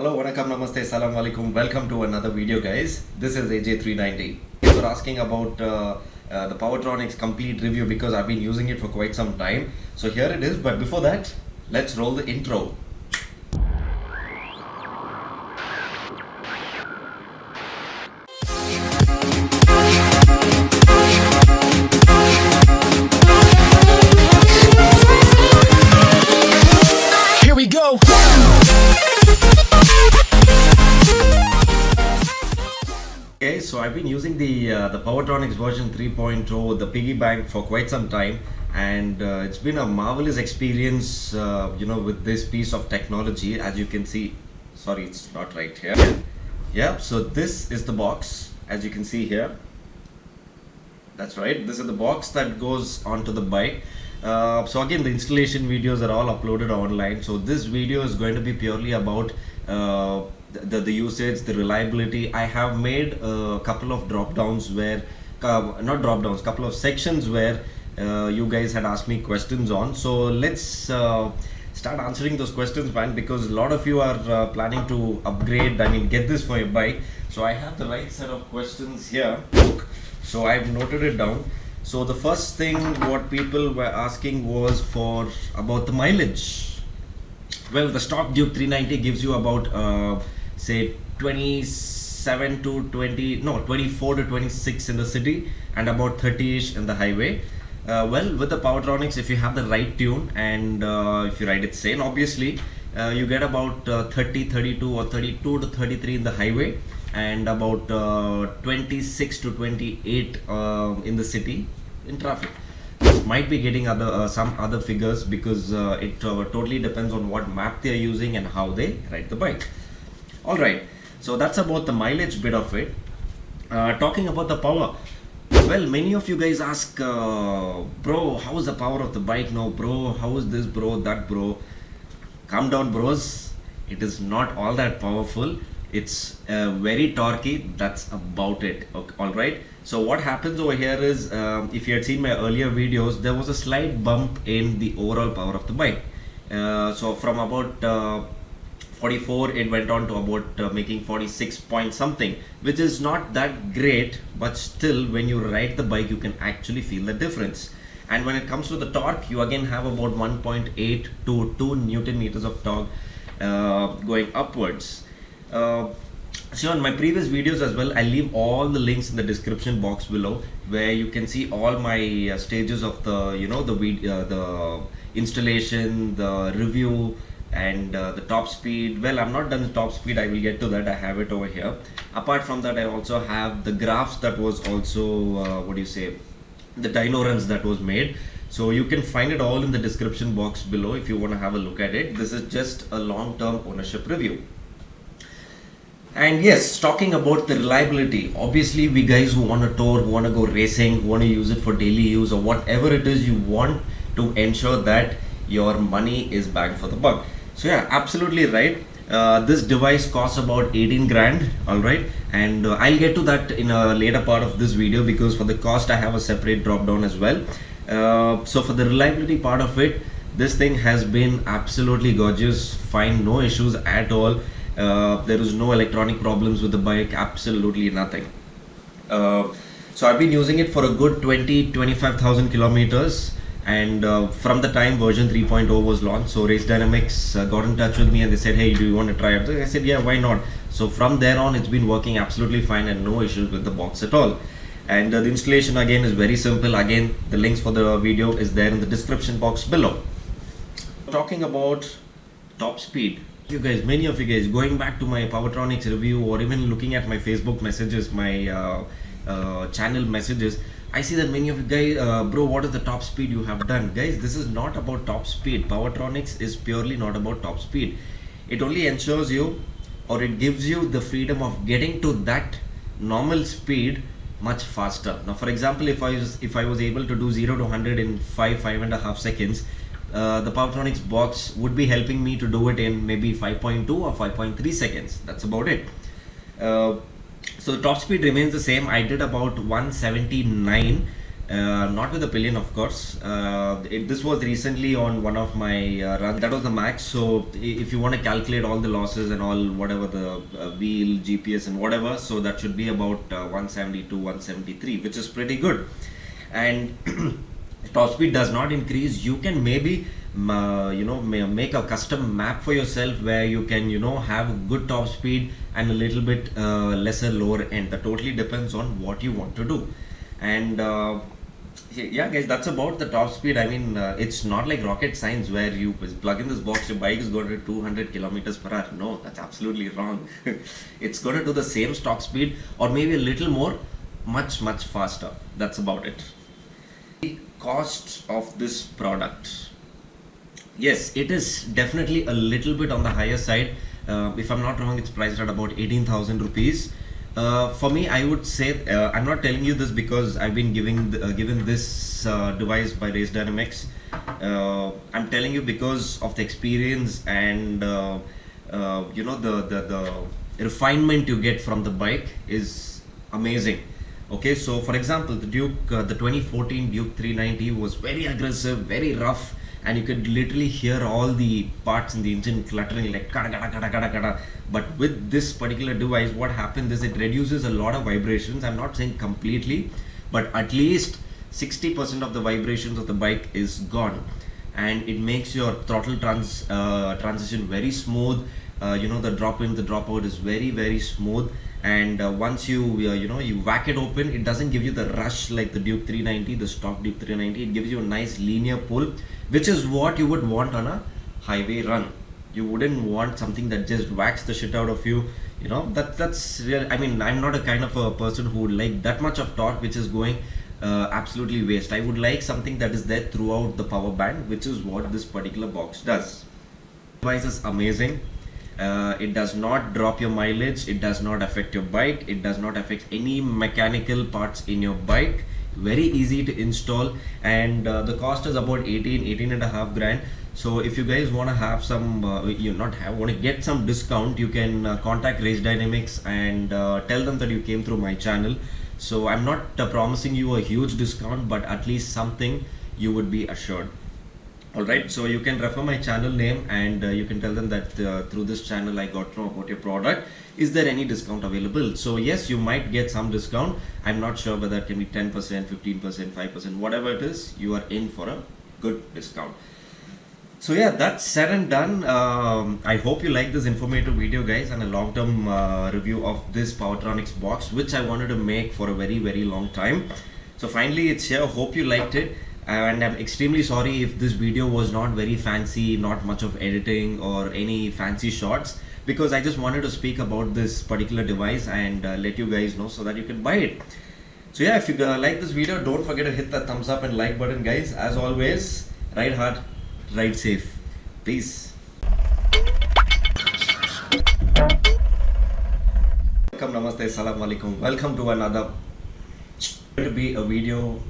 Hello, Vanakkam, Namaste, Salam Alaikum. Welcome to another video, guys. This is AJ390. Thanks for asking about the POWERTRONICS complete review because I've been using it for quite some time. So here it is, but before that, let's roll the intro. Here we go. Okay, so I've been using the POWERTRONICS version 3.0, the piggy bank, for quite some time, and it's been a marvelous experience, with this piece of technology. As you can see, sorry, it's not right here. Yeah, so this is the box, as you can see here. That's right, this is the box that goes onto the bike. So again, the installation videos are all uploaded online. So this video is going to be purely about the usage, the reliability. I have made a couple of drop downs where, not drop downs, couple of sections where you guys had asked me questions on. So let's start answering those questions, man, because a lot of you are planning to upgrade, get this for your bike. So I have the right set of questions here. So I've noted it down. So the first thing what people were asking was about the mileage. Well, the stock Duke 390 gives you about say 24 to 26 in the city and about 30ish in the highway. Well, with the POWERTRONICS, if you have the right tune and if you ride it sane, obviously you get about 30, 32 or 32 to 33 in the highway and about 26 to 28 in the city in traffic. Might be getting some other figures because it totally depends on what map they are using and how they ride the bike. Alright, so that's about the mileage bit of it. Talking about the power, well, many of you guys ask, bro, how is the power of the bike now, bro? How is this, bro, that, bro? Calm down, bros. It is not all that powerful. It's very torquey. That's about it. Okay, all right. So what happens over here is, if you had seen my earlier videos, there was a slight bump in the overall power of the bike. So from about 44, it went on to about making 46 point something, which is not that great, but still, when you ride the bike, you can actually feel the difference. And when it comes to the torque, you again have about 1.8 to 2 Newton meters of torque going upwards. So on my previous videos as well, I leave all the links in the description box below, where you can see all my stages of the the installation, the review, and the top speed. Well, I'm not done the top speed, I will get to that. I have it over here. Apart from that, I also have the graphs that was also the dyno runs that was made. So you can find it all in the description box below if you want to have a look at it. This is just a long-term ownership review. And yes, talking about the reliability, obviously we guys who want to tour, who want to go racing, who want to use it for daily use or whatever it is, you want to ensure that your money is bang for the buck. So yeah, absolutely right. This device costs about 18 grand, alright, and I'll get to that in a later part of this video because for the cost I have a separate drop down as well. So for the reliability part of it, this thing has been absolutely gorgeous, fine, no issues at all. There is no electronic problems with the bike, absolutely nothing. So I've been using it for a good 25,000 kilometers, and from the time version 3.0 was launched, so Race Dynamics got in touch with me and they said, hey, do you want to try it? So I said, yeah, why not? So from there on, it's been working absolutely fine and no issues with the box at all. And the installation again is very simple. Again, the links for the video is there in the description box below. Talking about top speed, many of you guys going back to my POWERTRONICS review or even looking at my Facebook messages, my channel messages, I see that many of you guys, bro, what is the top speed you have done? Guys, this is not about top speed. POWERTRONICS is purely not about top speed. It only ensures you, or it gives you the freedom of getting to that normal speed much faster. Now, for example, if I was able to do 0 to 100 in 5.5 seconds, the POWERTRONICS box would be helping me to do it in maybe 5.2 or 5.3 seconds. That's about it. So the top speed remains the same. I did about 179 not with the pillion, of course. This was recently on one of my runs. That was the max. So if you want to calculate all the losses and all, whatever the wheel, GPS and whatever, so that should be about 172, 173, which is pretty good. And top speed does not increase. You can maybe make a custom map for yourself where you can have a good top speed and a little bit lesser lower end. That totally depends on what you want to do. And yeah guys, that's about the top speed. I mean, it's not like rocket science where you plug in this box, your bike is going to 200 kilometers per hour. No, that's absolutely wrong. It's going to do the same stock speed or maybe a little more, much faster. That's about it. The cost of this product, yes, it is definitely a little bit on the higher side. If I'm not wrong, it's priced at about 18,000 rupees. For me, I would say, I'm not telling you this because I've been given this device by Race Dynamics. I'm telling you because of the experience and the refinement you get from the bike is amazing. Okay, so for example, the Duke, the 2014 Duke 390 was very aggressive, very rough, and you could literally hear all the parts in the engine cluttering like kada kada kada kada kada. But with this particular device, what happens is it reduces a lot of vibrations. I'm not saying completely, but at least 60% of the vibrations of the bike is gone, and it makes your throttle transition very smooth. The drop in, the drop out is very smooth. And once you you whack it open, it doesn't give you the rush like the Duke 390, the stock Duke 390. It gives you a nice linear pull, which is what you would want on a highway run. You wouldn't want something that just whacks the shit out of you. That's real. I mean, I'm not a kind of a person who would like that much of torque which is going absolutely waste. I would like something that is there throughout the power band, which is what this particular box does. The device is amazing. It does not drop your mileage, it does not affect your bike, it does not affect any mechanical parts in your bike. Very easy to install, and the cost is about 18 and a half grand. So if you guys want to have some want to get some discount, you can contact Race Dynamics and tell them that you came through my channel. So I'm not promising you a huge discount, but at least something you would be assured. Alright, so you can refer my channel name and you can tell them that through this channel I got to know about your product. Is there any discount available? So yes, you might get some discount. I'm not sure whether it can be 10%, 15%, 5%, whatever it is, you are in for a good discount. So yeah, that's said and done. I hope you like this informative video guys, and a long-term review of this POWERTRONICS box, which I wanted to make for a very long time. So finally it's here. Hope you liked it. And I'm extremely sorry if this video was not very fancy, not much of editing or any fancy shots, because I just wanted to speak about this particular device and let you guys know so that you can buy it. So yeah, if you like this video, don't forget to hit the thumbs up and like button guys. As always, ride hard, ride safe. Peace. Welcome, namaste, salam alaikum. Welcome to another, going to be a video